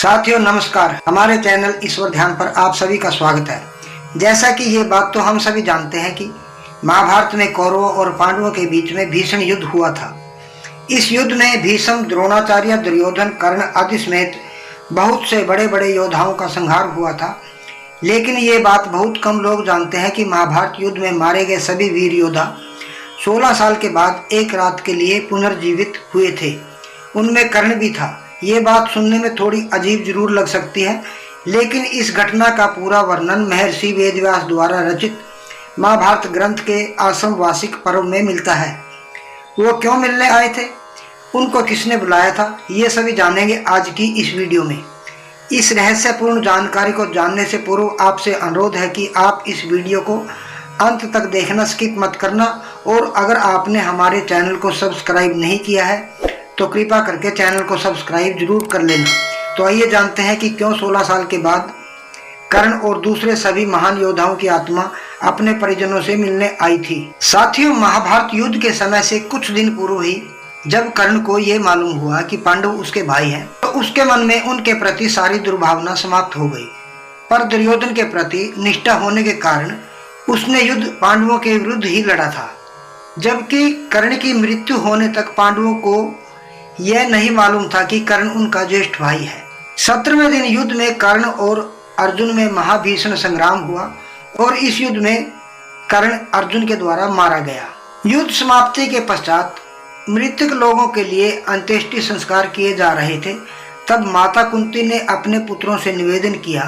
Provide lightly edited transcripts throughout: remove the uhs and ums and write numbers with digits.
साथियों नमस्कार। हमारे चैनल ईश्वर ध्यान पर आप सभी का स्वागत है। जैसा कि ये बात तो हम सभी जानते हैं कि महाभारत में कौरवों और पांडवों के बीच में भीषण युद्ध हुआ था। इस युद्ध में भीष्म, द्रोणाचार्य, दुर्योधन, कर्ण आदि समेत बहुत से बड़े बड़े योद्धाओं का संहार हुआ था। लेकिन ये बात बहुत कम लोग जानते हैं कि महाभारत युद्ध में मारे गए सभी वीर योद्धा 16 साल के बाद एक रात के लिए पुनर्जीवित हुए थे। उनमें कर्ण भी था। ये बात सुनने में थोड़ी अजीब जरूर लग सकती है, लेकिन इस घटना का पूरा वर्णन महर्षि वेदव्यास द्वारा रचित महाभारत ग्रंथ के आश्रम वार्षिक पर्व में मिलता है। वो क्यों मिलने आए थे, उनको किसने बुलाया था, ये सभी जानेंगे आज की इस वीडियो में। इस रहस्यपूर्ण जानकारी को जानने से पूर्व आपसे अनुरोध है कि आप इस वीडियो को अंत तक देखना, स्किप मत करना। और अगर आपने हमारे चैनल को सब्सक्राइब नहीं किया है तो कृपया करके चैनल को सब्सक्राइब जरूर कर लेना। तो आइए जानते हैं कि क्यों 16 साल के बाद कर्ण और दूसरे सभी महान योद्धाओं की आत्मा अपने परिजनों से मिलने आई थी। साथियों, महाभारत युद्ध के समय से कुछ दिन पूर्व ही जब कर्ण को ये मालूम हुआ कि पांडव उसके भाई हैं, तो उसके मन में उनके प्रति सारी दुर्भावना समाप्त हो गई। पर दुर्योधन के प्रति निष्ठा होने के कारण उसने युद्ध पांडवों के विरुद्ध ही लड़ा था। जबकि कर्ण की मृत्यु होने तक पांडवों को यह नहीं मालूम था कि कर्ण उनका ज्येष्ठ भाई है। 17वें दिन युद्ध में कर्ण और अर्जुन में महाभीषण संग्राम हुआ और इस युद्ध में कर्ण अर्जुन के द्वारा मारा गया। युद्ध समाप्ति के पश्चात मृतक लोगों के लिए अंत्येष्टि संस्कार किए जा रहे थे। तब माता कुंती ने अपने पुत्रों से निवेदन किया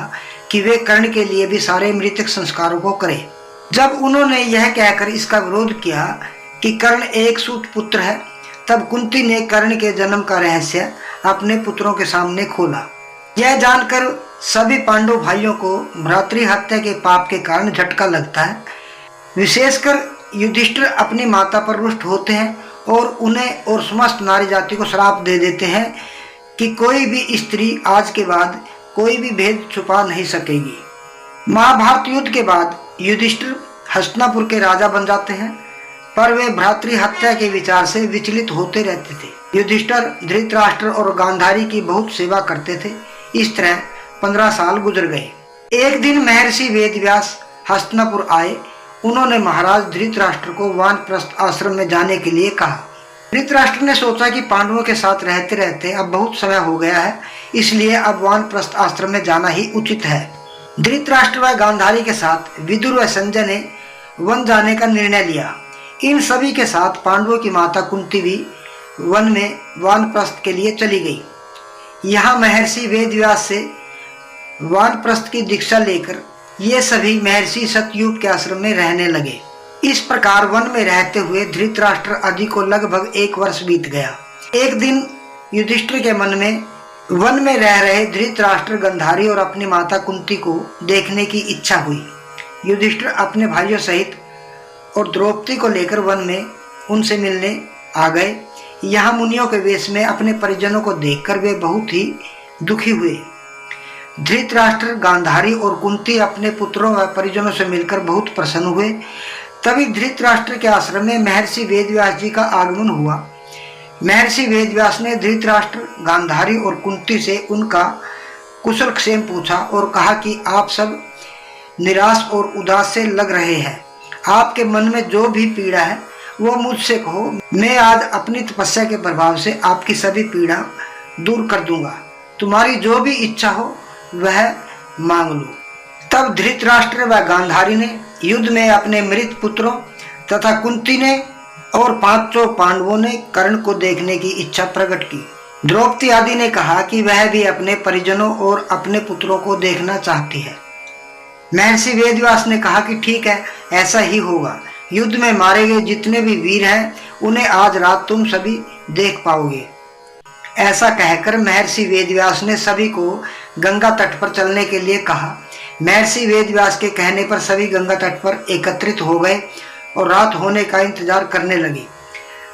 कि वे कर्ण के लिए भी सारे मृतक संस्कारों को करें। जब उन्होंने यह कहकर इसका विरोध किया कि कर्ण एक सूत पुत्र है, तब कुंती ने कर्ण के जन्म का रहस्य अपने पुत्रों के सामने खोला। यह जानकर सभी पांडव भाइयों को भ्रातृ हत्या के पाप के कारण झटका लगता है। विशेषकर युधिष्ठिर अपनी माता पर रुष्ट होते हैं और उन्हें और समस्त नारी जाति को श्राप दे देते हैं कि कोई भी स्त्री आज के बाद कोई भी भेद छुपा नहीं सकेगी। महाभारत युद्ध के बाद युधिष्ठिर हस्तिनापुर के राजा बन जाते हैं, पर वे भ्रातृ हत्या के विचार से विचलित होते रहते थे। युधिष्ठिर धृतराष्ट्र और गांधारी की बहुत सेवा करते थे। इस तरह 15 साल गुजर गए। एक दिन महर्षि वेदव्यास हस्तिनापुर आए। उन्होंने महाराज धृतराष्ट्र को वानप्रस्थ आश्रम में जाने के लिए कहा। धृतराष्ट्र ने सोचा कि पांडवों के साथ रहते रहते अब बहुत समय हो गया है, इसलिए अब वानप्रस्थ आश्रम में जाना ही उचित है। धृतराष्ट्र व गांधारी के साथ विदुर व संजय ने वन जाने का निर्णय लिया। इन सभी के साथ पांडवों की माता कुंती भी वन में वानप्रस्थ के लिए चली गई। यहाँ महर्षि वेदव्यास से वानप्रस्थ की दीक्षा लेकर ये सभी महर्षि सतयूप के आश्रम में रहने लगे। इस प्रकार वन में रहते हुए धृतराष्ट्र आदि को लगभग 1 वर्ष बीत गया। एक दिन युधिष्ठिर के मन में वन में रह रहे धृतराष्ट्र, गांधारी और अपनी माता कुंती को देखने की इच्छा हुई। युधिष्ठिर अपने भाइयों सहित और द्रौपदी को लेकर वन में उनसे मिलने आ गए। यहाँ मुनियों के वेश में अपने परिजनों को देखकर वे बहुत ही दुखी हुए। धृतराष्ट्र, गांधारी और कुंती अपने पुत्रों व परिजनों से मिलकर बहुत प्रसन्न हुए। तभी धृतराष्ट्र के आश्रम में महर्षि वेदव्यास जी का आगमन हुआ। महर्षि वेदव्यास ने धृतराष्ट्र, गांधारी और कुंती से उनका कुशल क्षेम पूछा और कहा कि आप सब निराश और उदास से लग रहे हैं। आपके मन में जो भी पीड़ा है वो मुझसे कहो। मैं आज अपनी तपस्या के प्रभाव से आपकी सभी पीड़ा दूर कर दूंगा। तुम्हारी जो भी इच्छा हो वह मांग लो। तब धृतराष्ट्र व गांधारी ने युद्ध में अपने मृत पुत्रों तथा कुंती ने और 5 पांडवों ने कर्ण को देखने की इच्छा प्रकट की। द्रौपदी आदि ने कहा कि वह भी अपने परिजनों और अपने पुत्रों को देखना चाहती है। महर्षि वेदव्यास ने कहा कि ठीक है, ऐसा ही होगा। युद्ध में मारे गए जितने भी वीर हैं उन्हें आज रात तुम सभी देख पाओगे। ऐसा कहकर महर्षि वेदव्यास ने सभी को गंगा तट पर चलने के लिए कहा। महर्षि वेदव्यास के कहने पर सभी गंगा तट पर एकत्रित हो गए और रात होने का इंतजार करने लगे।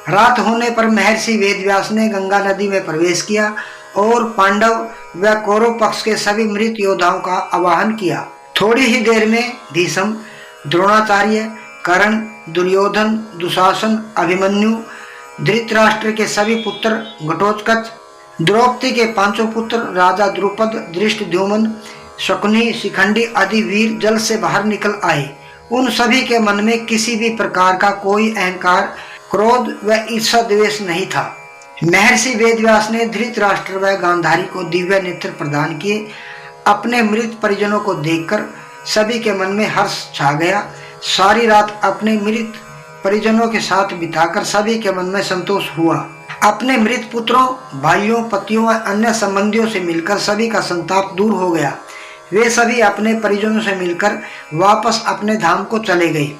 रात होने पर महर्षि वेदव्यास ने गंगा नदी में प्रवेश किया और पांडव व कौरव पक्ष के सभी मृत योद्धाओं का आवाहन किया। थोड़ी ही देर में भीष्म, द्रोणाचार्य, कर्ण, दुर्योधन, दुशासन, अभिमन्यु, धृतराष्ट्र के सभी पुत्र घटोत्कच, द्रौपदी के पांचों पुत्र राजा द्रुपद, धृष्टद्युम्न, शकुनी, शिखंडी आदि वीर जल से बाहर निकल आए। उन सभी के मन में किसी भी प्रकार का कोई अहंकार, क्रोध व ईर्षा द्वेष नहीं था। महर्षि वेदव्यास ने धृतराष्ट्र व गांधारी को दिव्य नेत्र प्रदान किए। अपने मृत परिजनों को देखकर सभी के मन में हर्ष छा गया। सारी रात अपने मृत परिजनों के साथ बिताकर सभी के मन में संतोष हुआ। अपने मृत पुत्रों, भाइयों, पतियों व अन्य संबंधियों से मिलकर सभी का संताप दूर हो गया। वे सभी अपने परिजनों से मिलकर वापस अपने धाम को चले गए।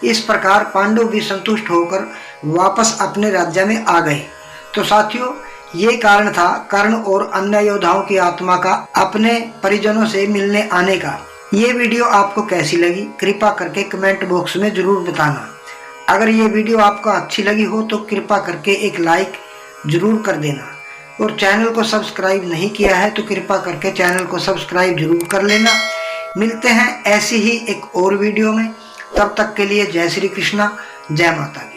इस प्रकार पांडव भी संतुष्ट होकर वापस अपने राज्य में आ गए। तो साथियों, ये कारण था कर्ण और अन्य योद्धाओं की आत्मा का अपने परिजनों से मिलने आने का। ये वीडियो आपको कैसी लगी कृपा करके कमेंट बॉक्स में जरूर बताना। अगर ये वीडियो आपको अच्छी लगी हो तो कृपा करके एक लाइक जरूर कर देना, और चैनल को सब्सक्राइब नहीं किया है तो कृपा करके चैनल को सब्सक्राइब जरूर कर लेना। मिलते हैं ऐसी ही एक और वीडियो में, तब तक के लिए जय श्री कृष्णा, जय माता दी।